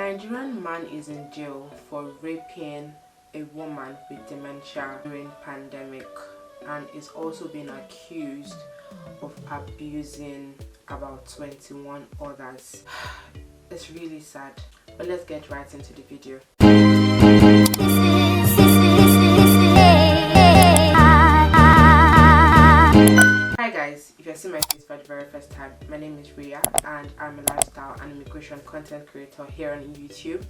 Nigerian man is in jail for raping a woman with dementia during pandemic and is also being accused of abusing about 21 others. It's really sad, but let's get right into the video. Hi guys, if you're seeing my face for the very first time, my name is Ria and I'm a lifestyle and immigration content creator here on YouTube,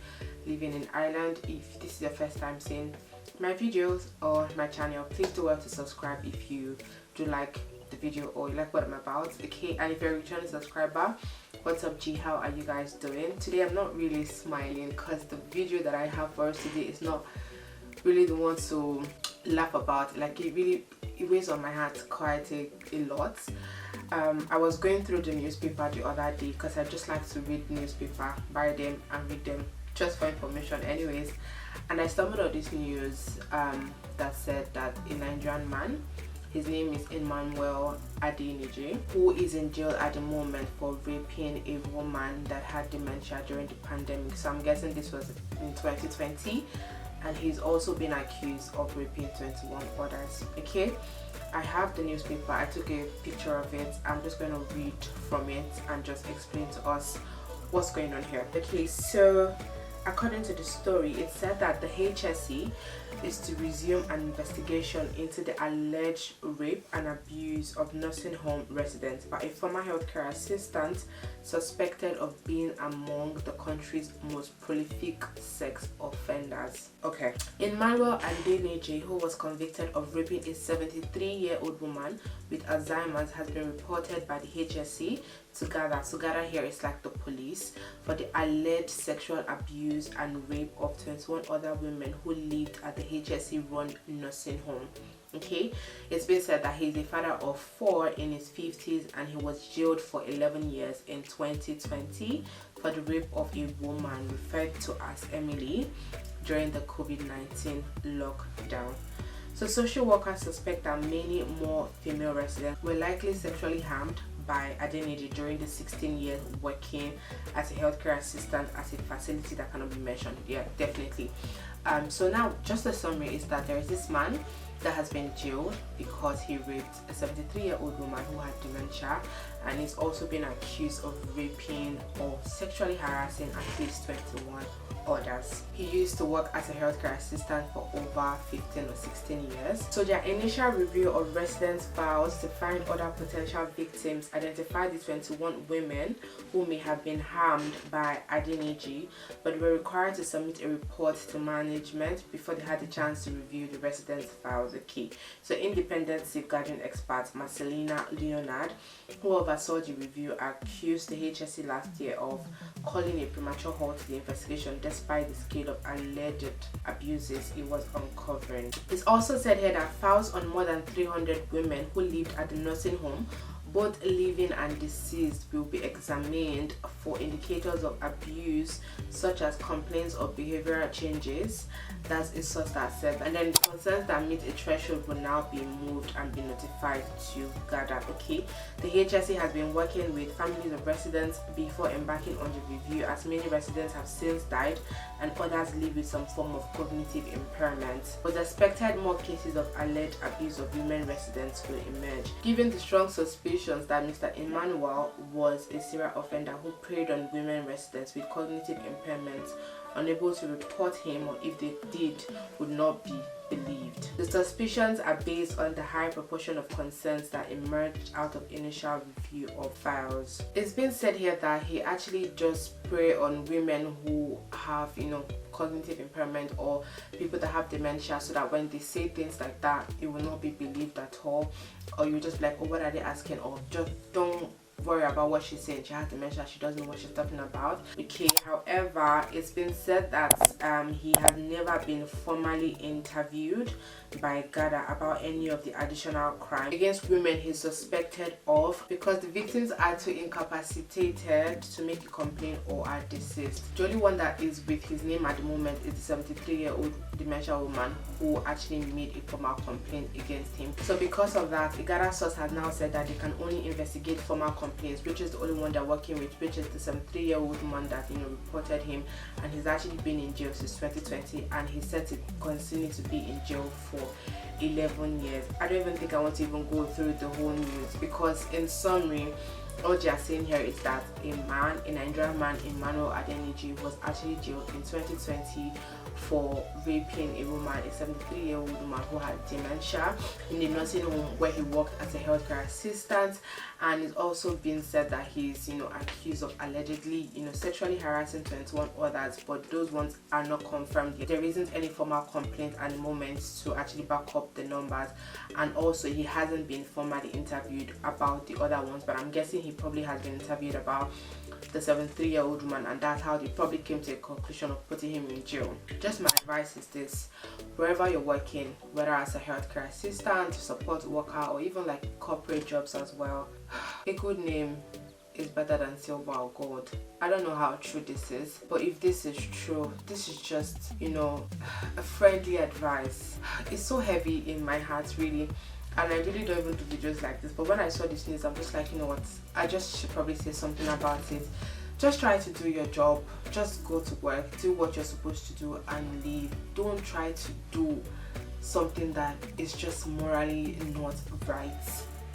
living in Ireland. If this is your first time seeing my videos or my channel, please do well to subscribe if you do like the video or you like what I'm about, okay? And if you're a returning subscriber, what's up G, how are you guys doing? Today I'm not really smiling because the video that I have for us today is not really the one to laugh about. Like it weighs on my heart quite a lot. I was going through the newspaper the other day because I just like to read newspaper, buy them and read them just for information anyways, and I stumbled on this news that said that a Nigerian man, his name is Emmanuel Adeniji, who is in jail at the moment for raping a woman that had dementia during the pandemic. So I'm guessing this was in 2020, and he's also been accused of raping 21 others. Okay, I have the newspaper, I took a picture of it. I'm just going to read from it and just explain to us what's going on here. Okay, so according to the story, it said that the HSE is to resume an investigation into the alleged rape and abuse of nursing home residents by a former healthcare assistant suspected of being among the country's most prolific sex offenders. Okay, Emmanuel Adeniji, who was convicted of raping a 73-year-old woman with Alzheimer's, has been reported by the HSE to gather here is like the police, for the alleged sexual abuse and rape of 21 other women who lived at the HSE run nursing home. Okay, it's been said that he's a father of 4 in his 50s and he was jailed for 11 years in 2020 for the rape of a woman referred to as Emily during the COVID-19 lockdown. So social workers suspect that many more female residents were likely sexually harmed by Adeniji during the 16 years working as a healthcare assistant at a facility that cannot be mentioned. Yeah, definitely. So now just a summary is that there is this man that has been jailed because he raped a 73-year-old woman who had dementia, and he's also been accused of raping or sexually harassing at least 21 others. He used to work as a healthcare assistant for over 15 or 16 years. So their initial review of residents' files to find other potential victims identified the 21 women who may have been harmed by Adeniji, but were required to submit a report to management before they had the chance to review the residents' files. Okay, so independent safeguarding expert Marcelina Leonard, who oversaw the review, accused the HSE last year of calling a premature halt to the investigation despite the scale of alleged abuses it was uncovering. It's also said here that files on more than 300 women who lived at the nursing home, both living and deceased, will be examined for indicators of abuse such as complaints of behavioral changes. That's a source that said, and then concerns that meet a threshold will now be moved and be notified to gather. Okay, the HSE has been working with families of residents before embarking on the review, as many residents have since died and others live with some form of cognitive impairment. It was expected more cases of alleged abuse of women residents will emerge. Given the strong suspicions that Mr. Emmanuel was a serial offender who preyed on women residents with cognitive impairments, unable to report him, or if they did, would not be believed. The suspicions are based on the high proportion of concerns that emerged out of initial review of files. It's been said here that he actually just prey on women who have, cognitive impairment or people that have dementia, so that when they say things like that, it will not be believed at all, or you just be like, oh, what are they asking, or just don't worry about what she's saying. She has dementia, she doesn't know what she's talking about. Okay, however, it's been said that he has never been formally interviewed by GADA about any of the additional crimes against women he's suspected of, because the victims are too incapacitated to make a complaint or are deceased. The only one that is with his name at the moment is the 73-year-old dementia woman who actually made a formal complaint against him. So because of that, the GADA source has now said that they can only investigate formal complaints complaints, which is the only one they're working with, which is the 73-year-old man that reported him, and he's actually been in jail since 2020, and he's set to continue to be in jail for 11 years. I don't even think I want to even go through the whole news, because in summary, all they are saying here is that a Nigerian man, Emmanuel Adeniji, was actually jailed in 2020 for raping a woman, a 73-year-old woman who had dementia, in the nursing home where he worked as a healthcare assistant. And it's also been said that he's accused of allegedly sexually harassing 21 others, but those ones are not confirmed yet. There isn't any formal complaint at the moment to actually back up the numbers, and also he hasn't been formally interviewed about the other ones, but I'm guessing he probably has been interviewed about the 73-year-old woman, and that's how they probably came to a conclusion of putting him in jail. Just my advice is this: wherever you're working, whether as a healthcare assistant, support worker, or even like corporate jobs as well, a good name is better than silver or gold. I don't know how true this is, but if this is true, this is just a friendly advice. It's so heavy in my heart, really. And I really don't even do videos like this, but when I saw this news, I'm just like, you know what, I just should probably say something about it. Just try to do your job, just go to work, do what you're supposed to do, and leave. Don't try to do something that is just morally not right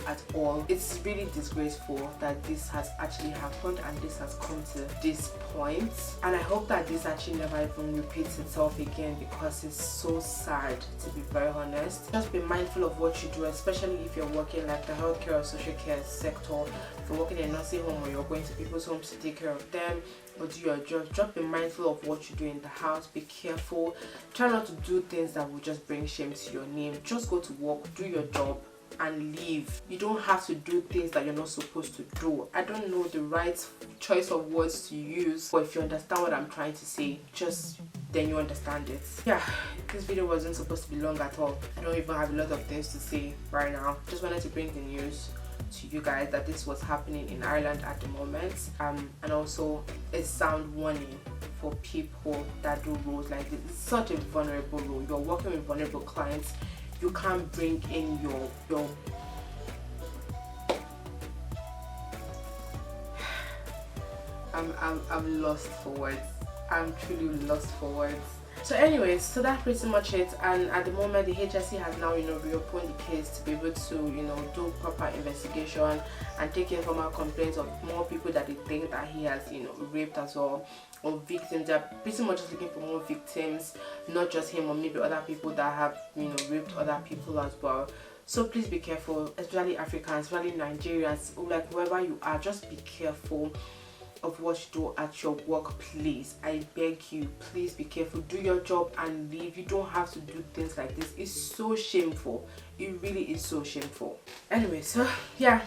at all. It's really disgraceful that this has actually happened and this has come to this point, and I hope that this actually never even repeats itself again, because it's so sad, to be very honest. Just be mindful of what you do, especially if you're working like the healthcare or social care sector. If you're working in a nursing home or you're going to people's homes to take care of them or do your job, just be mindful of what you do in the house. Be careful. Try not to do things that will just bring shame to your name. Just go to work, do your job, and leave. You don't have to do things that you're not supposed to do. I don't know the right choice of words to use, but if you understand what I'm trying to say, just then you understand it. Yeah, this video wasn't supposed to be long at all. I don't even have a lot of things to say right now. Just wanted to bring the news to you guys that this was happening in Ireland at the moment, and also a sound warning for people that do roles like this. It's such a vulnerable role. You're working with vulnerable clients. You can't bring in your I'm lost for words. I'm truly lost for words. So anyways, so that's pretty much it. And at the moment, the HSC has now reopened the case to be able to do proper investigation and take informal complaints of more people that they think that he has raped as well, or victims. They're pretty much just looking for more victims, not just him, or maybe other people that have raped other people as well. So please be careful, especially Africans, especially Nigerians, like wherever you are, just be careful of what you do at your workplace. I beg you, please be careful. Do your job and leave. You don't have to do things like this. It's so shameful. It really is so shameful. Anyway, so yeah,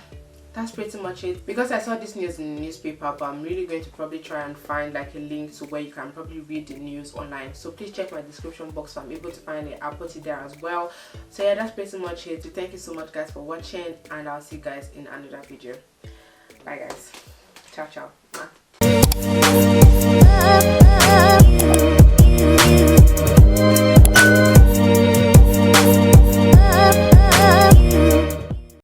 that's pretty much it. Because I saw this news in the newspaper, but I'm really going to probably try and find like a link to where you can probably read the news online. So please check my description box so I'm able to find it. I'll put it there as well. So yeah, that's pretty much it. So thank you so much guys for watching, and I'll see you guys in another video. Bye guys. Ciao ciao.